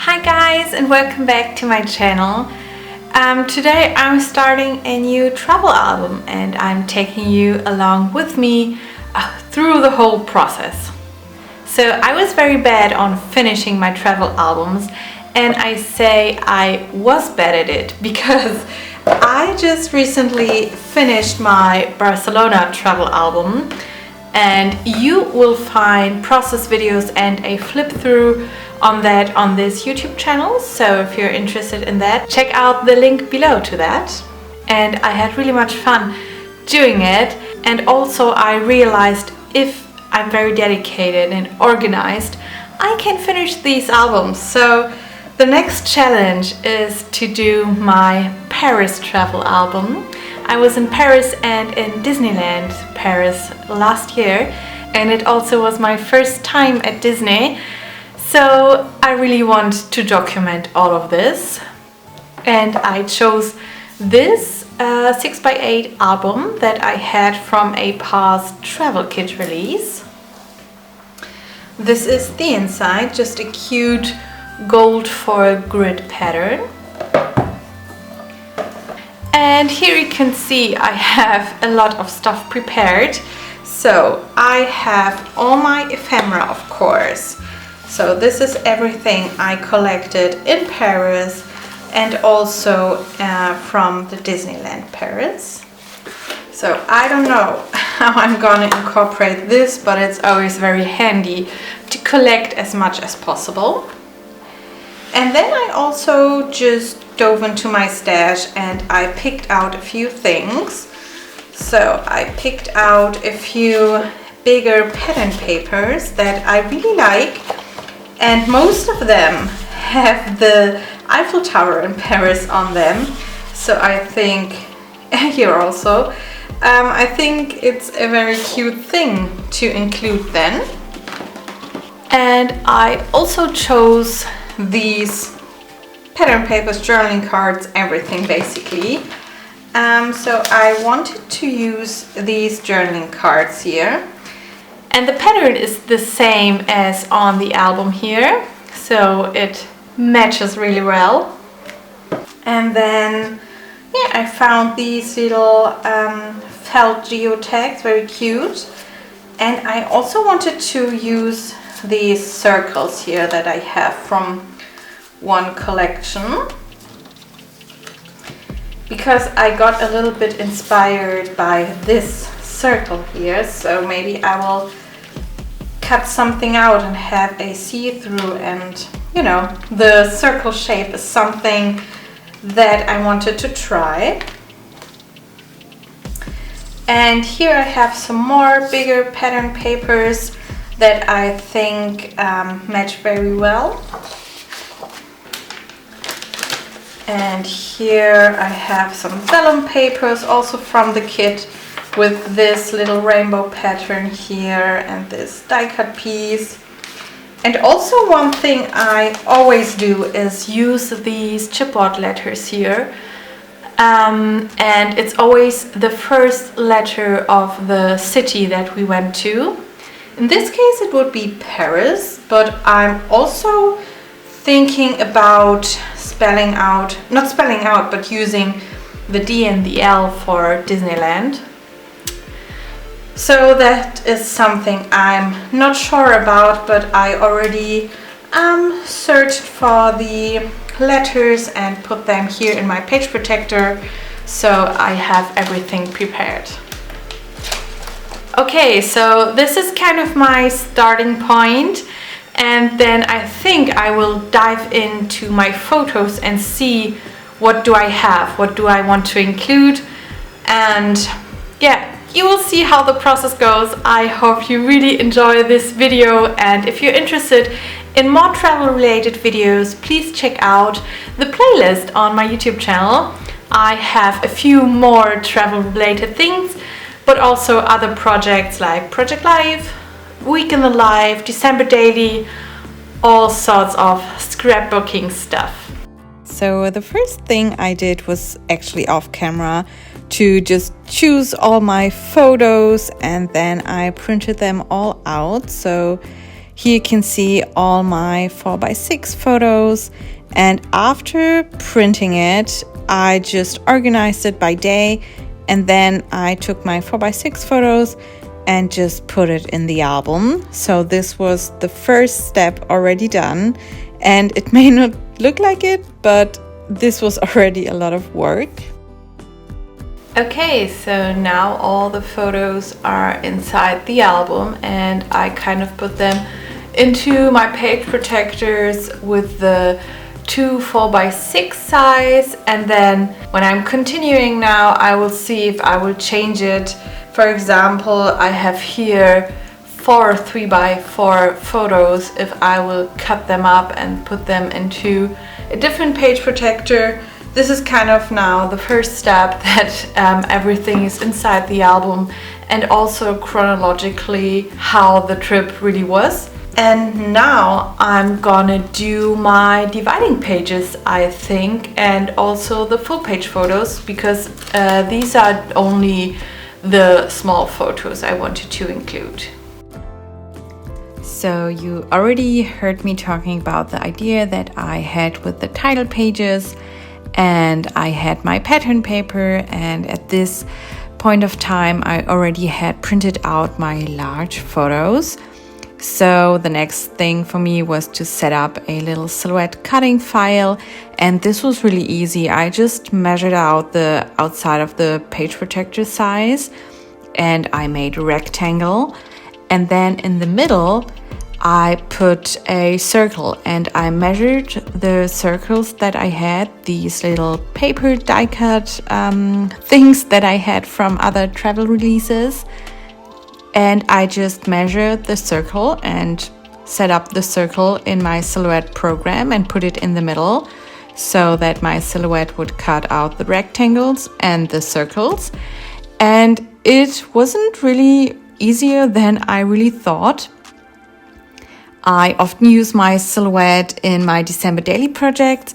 Hi guys, and welcome back to my channel. Today I'm starting a new travel album and I'm taking you along with me through the whole process. So I was very bad on finishing my travel albums, and I say I was bad at it because I just recently finished my Barcelona travel album, and you will find process videos and a flip through on that on this YouTube channel. So if you're interested in that, check out the link below to that. And I had really much fun doing it, and also I realized if I'm very dedicated and organized, I can finish these albums. So the next challenge is to do my Paris travel album. I was in Paris and in Disneyland Paris last year, and it also was my first time at Disney. So I really want to document all of this, and I chose this 6x8 album that I had from a past travel kit release. This is the inside, just a cute gold foil grid pattern. And here you can see I have a lot of stuff prepared. So I have all my ephemera, of course. So this is everything I collected in Paris and also from the Disneyland Paris. So I don't know how I'm gonna incorporate this, but it's always very handy to collect as much as possible. And then I also just dove into my stash and I picked out a few things. So I picked out a few bigger pattern papers that I really like, and most of them have the Eiffel Tower in Paris on them. So I think, here also, I think it's a very cute thing to include then. And I also chose these pattern papers, journaling cards, everything basically. So I wanted to use these journaling cards here. And the pattern is the same as on the album here, so it matches really well. And then, yeah, I found these little felt geotags, very cute. And I also wanted to use these circles here that I have from one collection, because I got a little bit inspired by this circle here. So maybe I will cut something out and have a see-through, and you know, the circle shape is something that I wanted to try. And here I have some more bigger pattern papers that I think match very well. And here I have some vellum papers also from the kit, with this little rainbow pattern here and this die cut piece. And also one thing I always do is use these chipboard letters here. And it's always the first letter of the city that we went to. In this case it would be Paris, but I'm also thinking about not spelling out, but using the D and the L for Disneyland. So that is something I'm not sure about, but I already searched for the letters and put them here in my page protector, so I have everything prepared. Okay, so this is kind of my starting point, and then I think I will dive into my photos and see what do I have, what do I want to include, and yeah, you will see how the process goes. I hope you really enjoy this video, and if you're interested in more travel related videos, please check out the playlist on my YouTube channel. I have a few more travel related things, but also other projects like Project Live, Week in the Life, December Daily, all sorts of scrapbooking stuff. So the first thing I did was actually off camera to just choose all my photos, and then I printed them all out. So Here you can see all my 4x6 photos, and after printing it, I just organized it by day, and then I took my 4x6 photos and just put it in the album. So this was the first step already done, and it may not look like it, but this was already a lot of work. Okay, so now all the photos are inside the album, and I kind of put them into my page protectors with the 2 4x6 size, and then when I'm continuing now, I will see if I will change it. For example, I have here 4 3x4 photos, if I will cut them up and put them into a different page protector. This is kind of now the first step, that everything is inside the album, and also chronologically how the trip really was. And now I'm gonna do my dividing pages, I think, and also the full page photos, because these are only the small photos I wanted to include. So you already heard me talking about the idea that I had with the title pages, and I had my pattern paper, and at this point of time I already had printed out my large photos. So the next thing for me was to set up a little silhouette cutting file, and this was really easy. I just measured out the outside of the page protector size, and I made a rectangle, and then in the middle I put a circle, and I measured the circles that I had, these little paper die cut things that I had from other travel releases, and I just measured the circle and set up the circle in my silhouette program and put it in the middle so that my silhouette would cut out the rectangles and the circles. And it wasn't really easier than I really thought. I often use my silhouette in my December daily projects,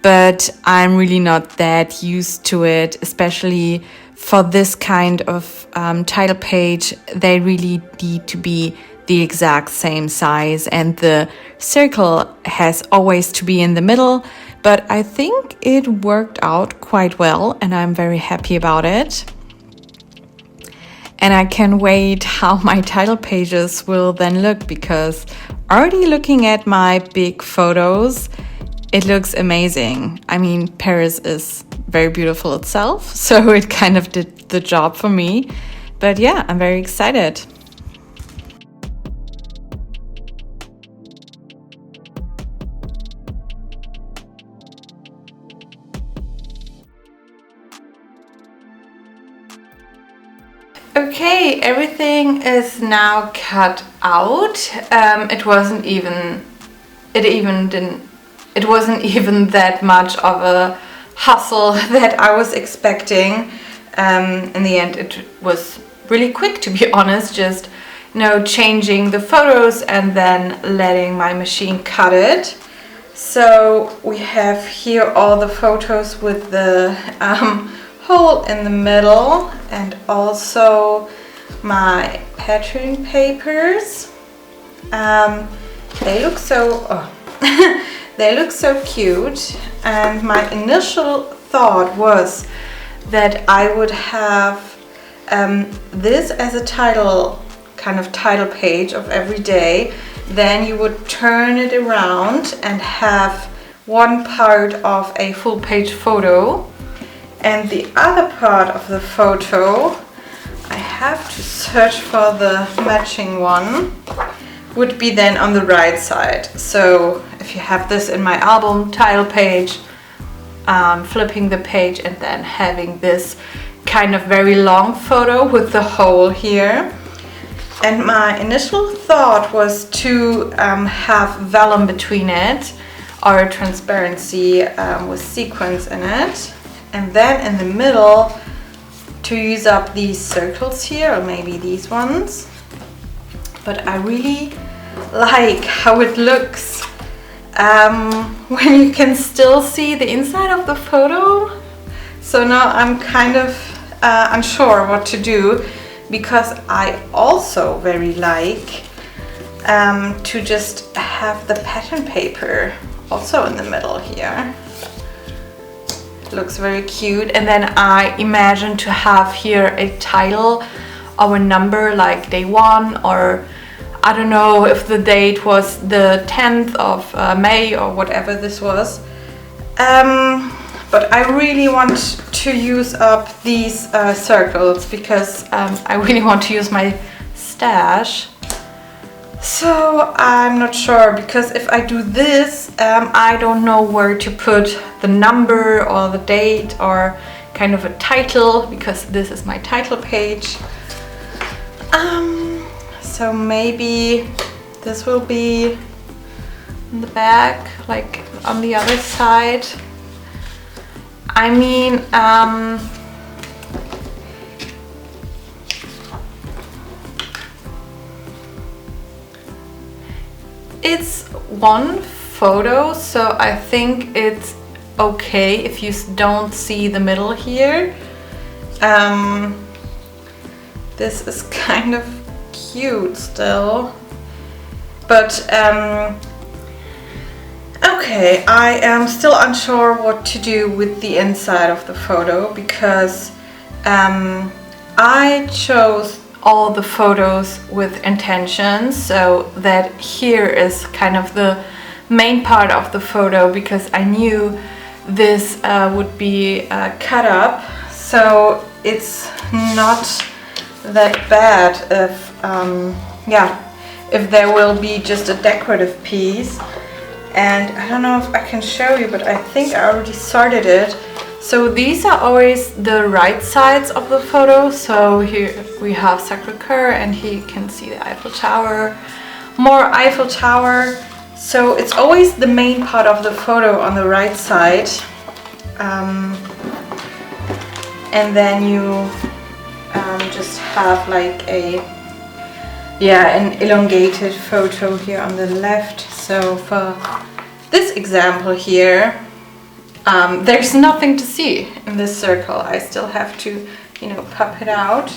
but I'm really not that used to it, especially for this kind of title page. They really need to be the exact same size, and the circle has always to be in the middle, but I think it worked out quite well, and I'm very happy about it. And I can wait how my title pages will then look, because already looking at my big photos, it looks amazing. I mean, Paris is very beautiful itself, so it kind of did the job for me. But yeah, I'm very excited. Okay, everything is now cut out. It wasn't even that much of a hustle that I was expecting. In the end, it was really quick, to be honest, just changing the photos and then letting my machine cut it. So we have here all the photos with the hole in the middle, and also my pattern papers. They look so they look so cute, and my initial thought was that I would have this as a title page of every day. Then you would turn it around and have one part of a full page photo, and the other part of the photo, I have to search for the matching one, would be then on the right side. So if you have this in my album title page, flipping the page and then having this kind of very long photo with the hole here. And my initial thought was to have vellum between it, or transparency with sequins in it. And then in the middle to use up these circles here, or maybe these ones. But I really like how it looks when you can still see the inside of the photo. So now I'm kind of unsure what to do, because I also very like to just have the pattern paper also in the middle here. Looks very cute. And then I imagine to have here a title or a number like day 1, or I don't know if the date was the 10th of May or whatever this was. But I really want to use up these circles because I really want to use my stash. So I'm not sure, because if I do this, I don't know where to put the number or the date or kind of a title, because this is my title page. So maybe this will be in the back, like on the other side. I mean, it's one photo, so I think it's okay if you don't see the middle here. This is kind of cute still, but okay, I am still unsure what to do with the inside of the photo, because I chose all the photos with intention, so that here is kind of the main part of the photo, because I knew this would be cut up, so it's not that bad if if there will be just a decorative piece. And I don't know if I can show you, but I think I already sorted it. So these are always the right sides of the photo. So here we have Sacré-Cœur, and here you can see the Eiffel Tower, more Eiffel Tower. So it's always the main part of the photo on the right side. And then you just have like an elongated photo here on the left. So for this example here, there's nothing to see in this circle. I still have to, pop it out.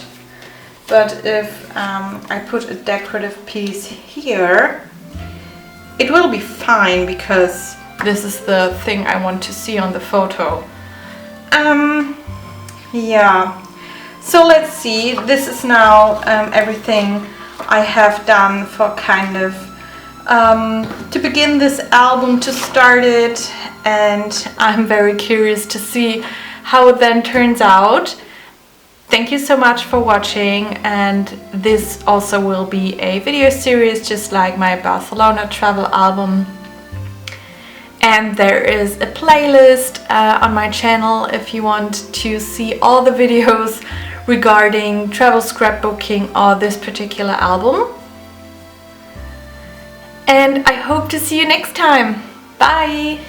But if I put a decorative piece here, it will be fine, because this is the thing I want to see on the photo. Yeah. So let's see. This is now everything I have done for kind of to begin this album, to start it, and I'm very curious to see how it then turns out. Thank you so much for watching, and this also will be a video series just like my Barcelona travel album. And there is a playlist on my channel if you want to see all the videos regarding travel scrapbooking or this particular album. And I hope to see you next time. Bye!